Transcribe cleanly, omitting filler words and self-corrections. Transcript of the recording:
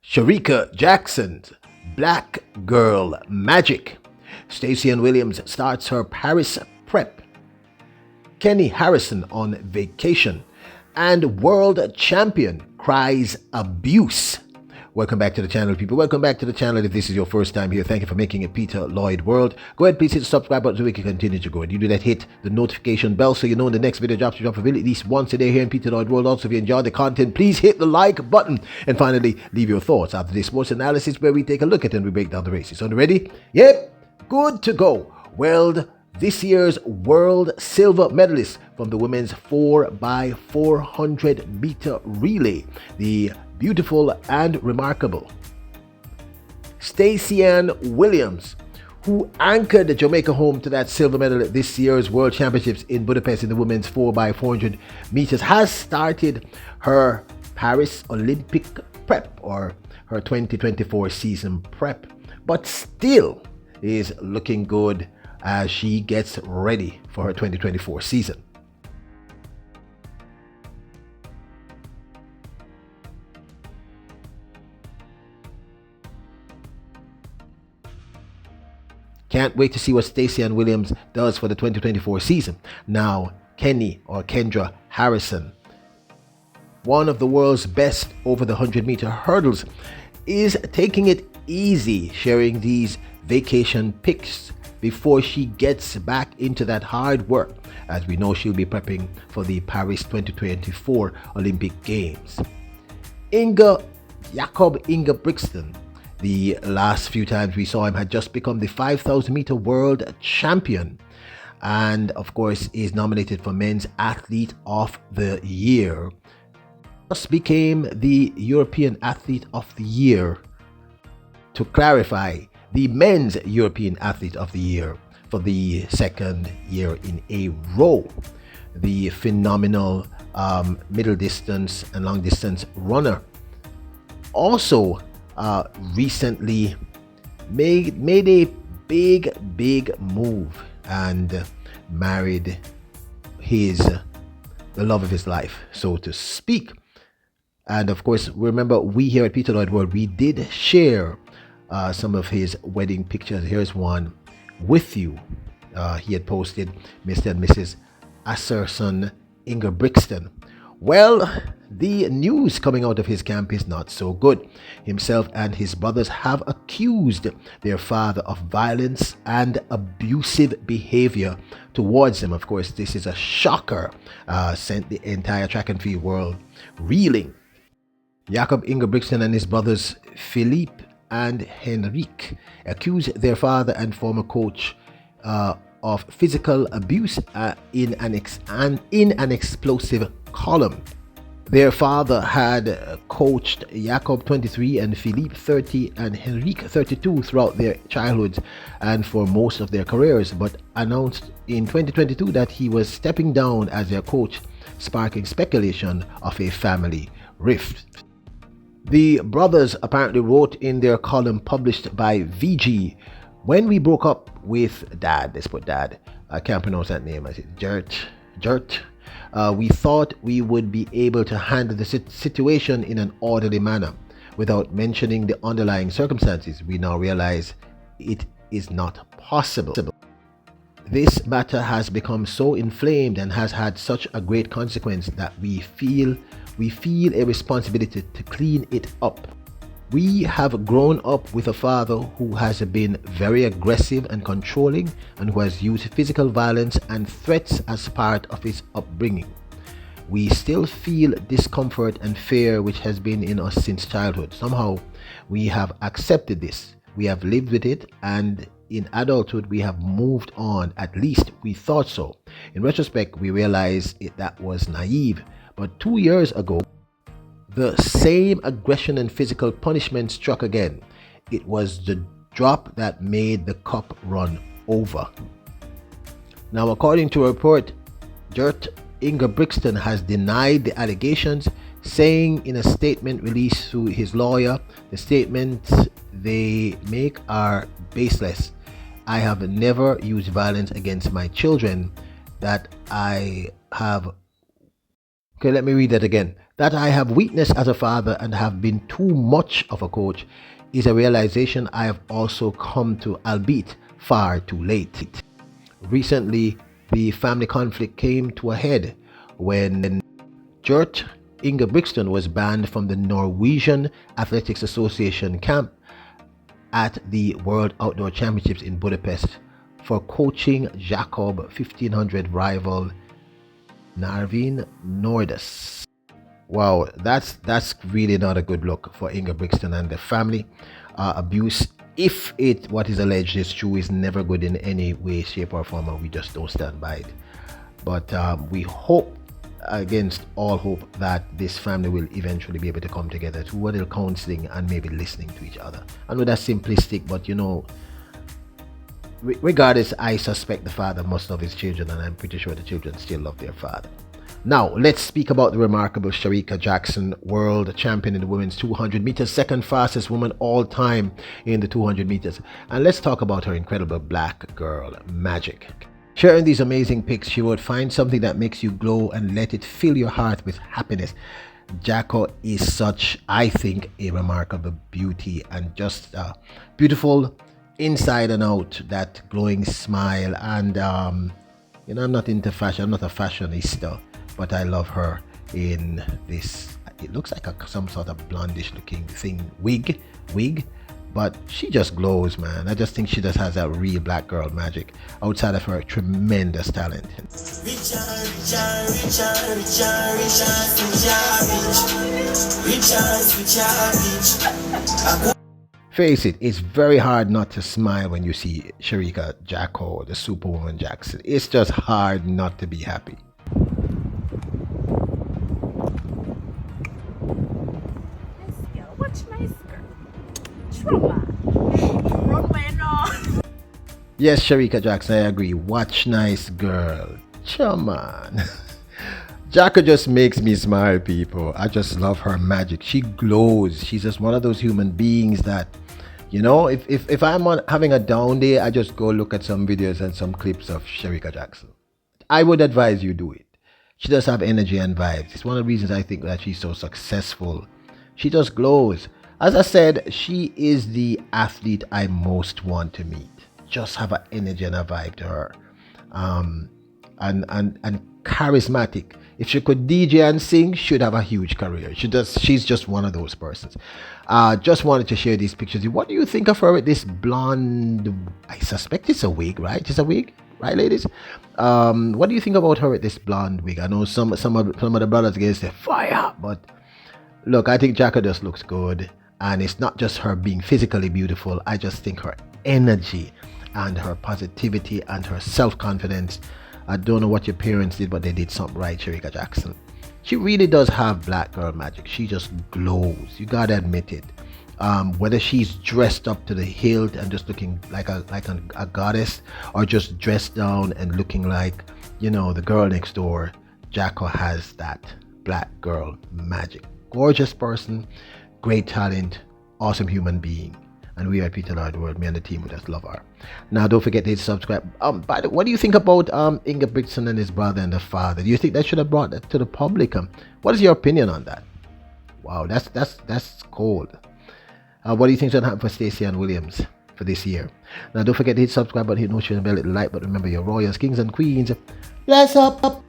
Sherica Jackson's Black Girl Magic. Stacey Williams starts her Paris prep. Kendra Harrison on vacation. And world champion Cries abuse. Welcome back to the channel, people. Welcome back to the channel. If this is your first time here, thank you for making it Peter Lloyd World. Go ahead, please hit the subscribe button so we can continue to grow. And you do that, hit the notification bell so you know when the next video drops. You drop at least once a day here in Peter Lloyd World. Also, if you enjoy the content, please hit the like button. And finally, leave your thoughts after this sports analysis where we take a look at and we break down the races. So, ready? Yep, good to go. Well, this year's world silver medalist from the women's 4x400 meter relay, the beautiful and remarkable Staan Williams, who anchored Jamaica home to that silver medal at this year's World Championships in Budapest in the women's 4x400 meters, has started her Paris Olympic prep, or her 2024 season prep, but still is looking good as she gets ready for her 2024 season. Can't wait to see what Stacey Williams does for the 2024 season. Now, KENI, or Kendra Harrison, one of the world's best over the 100-meter hurdles, is taking it easy, sharing these vacation pics before she gets back into that hard work. As we know, she'll be prepping for the Paris 2024 Olympic Games. Ingebrigtsen, the last few times we saw him, had just become the 5,000 meter world champion, and of course is nominated for Men's Athlete of the Year. Just became the European Athlete of the Year. To clarify, the Men's European Athlete of the Year for the second year in a row. The phenomenal middle distance and long distance runner also recently made a big move and married the love of his life, so to speak. And of course, remember, we here at Peter Lloyd World, we did share some of his wedding pictures. Here's one with you. He had posted Mr. and Mrs. Asserson Ingebrigtsen. Well, the news coming out of his camp is not so good. Himself and his brothers have accused their father of violence and abusive behavior towards them. Of course, this is a shocker, sent the entire track and field world reeling. Jakob Ingebrigtsen and his brothers Philippe and Henrik accused their father and former coach of physical abuse in an explosive column. Their father had coached Jakob 23 and Philippe 30 and Henrik 32 throughout their childhoods and for most of their careers, but announced in 2022 that he was stepping down as their coach, sparking speculation of a family rift. The brothers apparently wrote in their column published by VG, "When we broke up with Dad," let's put Dad, I can't pronounce that name, I said Jert, we thought we would be able to handle the situation in an orderly manner without mentioning the underlying circumstances. We now realize it is not possible. This matter has become so inflamed and has had such a great consequence that we feel a responsibility to clean it up. We have grown up with a father who has been very aggressive and controlling and who has used physical violence and threats as part of his upbringing. We still feel discomfort and fear which has been in us since childhood. Somehow we have accepted this. We have lived with it, and in adulthood we have moved on. At least we thought so. In retrospect, we realize that was naive. But 2 years ago, the same aggression and physical punishment struck again. It was the drop that made the cup run over. Now, according to a report, Gert Ingebrigtsen has denied the allegations, saying in a statement released through his lawyer, the statements they make are baseless. "I have never used violence against my children. That I have..." Okay, let me read that again. That I have witnessed as a father and have been too much of a coach is a realization I have also come to, albeit far too late. Recently, the family conflict came to a head when Gert Ingebrigtsen was banned from the Norwegian Athletics Association camp at the World Outdoor Championships in Budapest for coaching Jakob 1500 rival Narvin Nordus. Wow, that's really not a good look for Ingebrigtsen and the family. Abuse, if what is alleged is true, is never good in any way, shape, or form, and we just don't stand by it. But we hope, against all hope, that this family will eventually be able to come together through a little counseling and maybe listening to each other. I know that's simplistic, but you know, regardless, I suspect the father must love his children, and I'm pretty sure the children still love their father. Now, let's speak about the remarkable Sherica Jackson, world champion in the women's 200 meters, second fastest woman all time in the 200 meters. And let's talk about her incredible black girl magic. Sharing these amazing pics, she wrote, "Find something that makes you glow and let it fill your heart with happiness." Jacko is such, I think, a remarkable beauty, and just beautiful inside and out, that glowing smile. And you know, I'm not into fashion, I'm not a fashionista, but I love her in this, it looks like some sort of blondish looking thing, wig, but she just glows, man. I just think she just has that real black girl magic outside of her tremendous talent. Face it, it's very hard not to smile when you see Sherica Jacko, the Superwoman Jackson. It's just hard not to be happy. Yes, Sherica Jackson, I agree. Watch nice girl. Come on. Jacko just makes me smile, people. I just love her magic. She glows. She's just one of those human beings that, you know, if I'm having a down day, I just go look at some videos and some clips of Sherica Jackson. I would advise you do it. She does have energy and vibes. It's one of the reasons I think that she's so successful. She just glows. As I said, she is the athlete I most want to meet. Just have an energy and a vibe to her, and charismatic. If she could DJ and sing, she'd have a huge career. She's just one of those persons. Just wanted to share these pictures. What do you think of her with this blonde? I suspect it's a wig, right? It's a wig, right, ladies? What do you think about her with this blonde wig? I know some of the brothers against say fire, but look, I think Jacko just looks good, and it's not just her being physically beautiful. I just think her energy and her positivity and her self-confidence. I don't know what your parents did, but they did something right, Sherica Jackson. She really does have black girl magic. She just glows. You gotta admit it. Whether she's dressed up to the hilt and just looking like a goddess, or just dressed down and looking like, you know, the girl next door, Jacko has that black girl magic. Gorgeous person, great talent, awesome human being. And we at Peter Lord World, me and the team, we just love her. Now, don't forget to hit subscribe. By the way, what do you think about Ingebrigtsen and his brother and the father? Do you think they should have brought that to the public? What is your opinion on that? Wow, that's cold. What do you think is going to happen for Stacey and Williams for this year? Now, don't forget to hit subscribe button, hit notification bell, hit the like button. Remember, your royals, kings, and queens. Bless up.